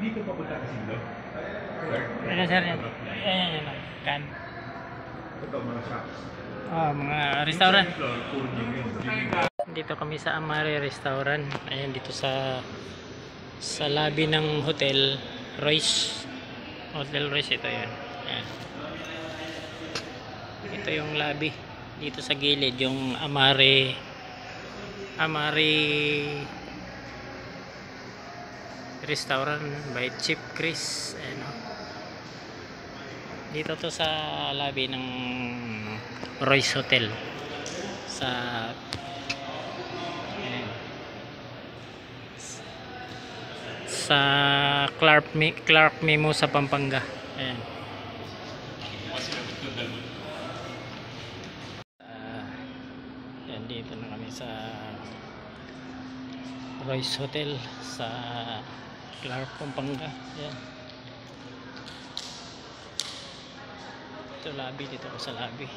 Dito papunta kasi dito. Ayan sir, yan. Ayan. Kan. Ito mga shops. Mga restaurant. Puro gym yun. Dito kami sa Amare Restaurant. Ayan, dito sa lobby ng Hotel Royce. Hotel Royce, ito yun. Ayan. Ito yung lobby. Dito sa gilid yung Amare Restaurant by Chief Chris. Ayan, dito to sa lobby ng Royce Hotel sa Clark Mimosa, Pampanga. Ayan. Yan, dito na kami sa Royce Hotel sa Clark, Pampanga. Ayan. Ito lobby, dito ako sa lobby.